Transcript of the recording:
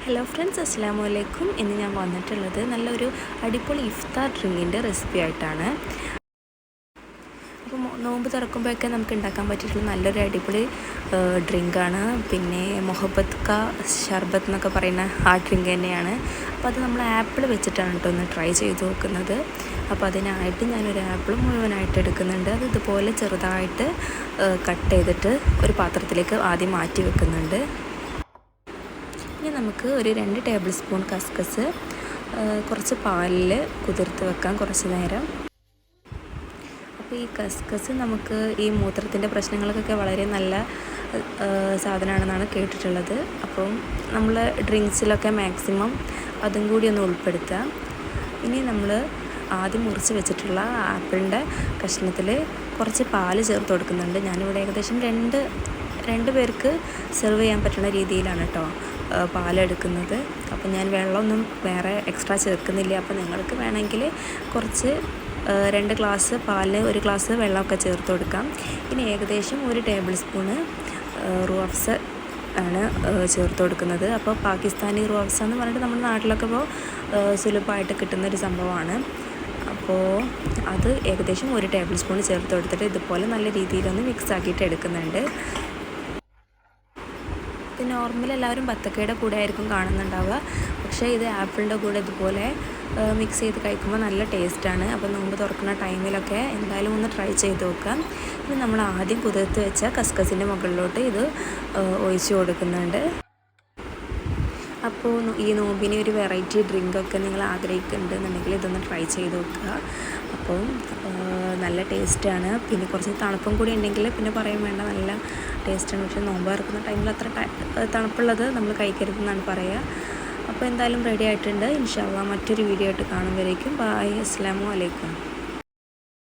Hello friends, അസ്സലാമു അലൈക്കും. ഇന്ന് ഞാൻ വന്നിട്ടുള്ളത് നല്ലൊരു അടിപൊളി ഇഫ്താർ ഡ്രിങ്കിൻ്റെ റെസിപ്പി ആയിട്ടാണ്. അപ്പോൾ നോമ്പ് തുറക്കുമ്പോഴൊക്കെ നമുക്ക് ഉണ്ടാക്കാൻ പറ്റിയിട്ടുള്ള നല്ലൊരു അടിപൊളി ഡ്രിങ്കാണ്. പിന്നെ മൊഹബത്ത് കാ ഷർബത്ത് എന്നൊക്കെ പറയുന്ന ആ ഡ്രിങ്ക് തന്നെയാണ്. അപ്പോൾ അത് നമ്മൾ ആപ്പിൾ വെച്ചിട്ടാണ് കേട്ടോ ഒന്ന് ട്രൈ ചെയ്ത് നോക്കുന്നത്. അപ്പോൾ അതിനായിട്ട് ഞാനൊരു ആപ്പിൾ മുഴുവനായിട്ട് എടുക്കുന്നുണ്ട്. അത് ഇതുപോലെ ചെറുതായിട്ട് കട്ട് ചെയ്തിട്ട് ഒരു പാത്രത്തിലേക്ക് ആദ്യം മാറ്റി വെക്കുന്നുണ്ട്. ഇനി നമുക്ക് ഒരു 2 ടേബിൾ സ്പൂൺ കസ്കസ് കുറച്ച് പാലിൽ കുതിർത്ത് വെക്കാം കുറച്ച് നേരം. അപ്പോൾ ഈ കസ്കസ് നമുക്ക് ഈ മൂത്രത്തിൻ്റെ പ്രശ്നങ്ങൾക്കൊക്കെ വളരെ നല്ല സാധനമാണെന്നാണ് കേട്ടിട്ടുള്ളത്. അപ്പം നമ്മൾ ഡ്രിങ്ക്സിലൊക്കെ മാക്സിമം അതും കൂടി ഒന്ന് ഉൾപ്പെടുത്തുക. ഇനി നമ്മൾ ആദ്യം മുറിച്ച് വെച്ചിട്ടുള്ള ആപ്പിളിൻ്റെ കഷ്ണത്തിൽ കുറച്ച് പാല് ചേർത്ത് കൊടുക്കുന്നുണ്ട്. ഞാനിവിടെ ഏകദേശം രണ്ട് പേർക്ക് സെർവ് ചെയ്യാൻ പറ്റുന്ന രീതിയിലാണ് കേട്ടോ പാലെടുക്കുന്നത്. അപ്പോൾ ഞാൻ വെള്ളമൊന്നും വേറെ എക്സ്ട്രാ ചേർക്കുന്നില്ല. അപ്പോൾ നിങ്ങൾക്ക് വേണമെങ്കിൽ കുറച്ച് 2 ഗ്ലാസ് പാലിന് 1 ഗ്ലാസ് വെള്ളമൊക്കെ ചേർത്ത് കൊടുക്കാം. ഇനി ഏകദേശം 1 ടേബിൾ സ്പൂണ് റൂഅഫ്സ ആണ് ചേർത്ത് കൊടുക്കുന്നത്. അപ്പോൾ പാകിസ്ഥാനി റൂഅഫ്സ എന്ന് പറഞ്ഞിട്ട് നമ്മുടെ നാട്ടിലൊക്കെ ഇപ്പോൾ സുലഭമായിട്ട് കിട്ടുന്നൊരു സംഭവമാണ്. അപ്പോൾ അത് ഏകദേശം 1 ടേബിൾ സ്പൂൺ ചേർത്ത് കൊടുത്തിട്ട് ഇതുപോലെ നല്ല രീതിയിലൊന്ന് മിക്സ് ആക്കിയിട്ട് എടുക്കുന്നുണ്ട്. ഇത് നോർമൽ എല്ലാവരും ബത്തക്കയുടെ കൂടെ ആയിരിക്കും കാണുന്നുണ്ടാവുക. പക്ഷേ ഇത് ആപ്പിളിൻ്റെ കൂടെ ഇതുപോലെ മിക്സ് ചെയ്ത് കഴിക്കുമ്പോൾ നല്ല ടേസ്റ്റാണ്. അപ്പോൾ നോമ്പ് തുറക്കുന്ന ടൈമിലൊക്കെ എന്തായാലും ഒന്ന് ട്രൈ ചെയ്ത് നോക്കാം. ഇനി നമ്മൾ ആദ്യം കുതിർത്ത് വെച്ച കസ്കസിൻ്റെ മുകളിലോട്ട് ഇത് ഒഴിച്ച് കൊടുക്കുന്നുണ്ട്. അപ്പോൾ ഈ നോമ്പിന് ഒരു വെറൈറ്റി ഡ്രിങ്കൊക്കെ നിങ്ങൾ ആഗ്രഹിക്കുന്നുണ്ടെന്നുണ്ടെങ്കിൽ ഇതൊന്ന് ട്രൈ ചെയ്ത് നോക്കുക. അപ്പോൾ നല്ല ടേസ്റ്റാണ്. പിന്നെ കുറച്ച് തണുപ്പും കൂടി ഉണ്ടെങ്കിൽ പിന്നെ പറയാൻ വേണ്ട, നല്ല ടേസ്റ്റാണ്. പക്ഷേ നോമ്പ് തുറക്കുന്ന ടൈമിൽ അത്ര തണുപ്പുള്ളത് നമ്മൾ കഴിക്കരുതെന്നാണ് പറയുക. അപ്പോൾ എന്തായാലും റെഡി ആയിട്ടുണ്ട്. ഇൻഷാ അല്ലാഹ് മറ്റൊരു വീഡിയോ ആയിട്ട് കാണുമ്പോഴേക്കും ബൈ, അസ്സലാമു അലൈക്കും.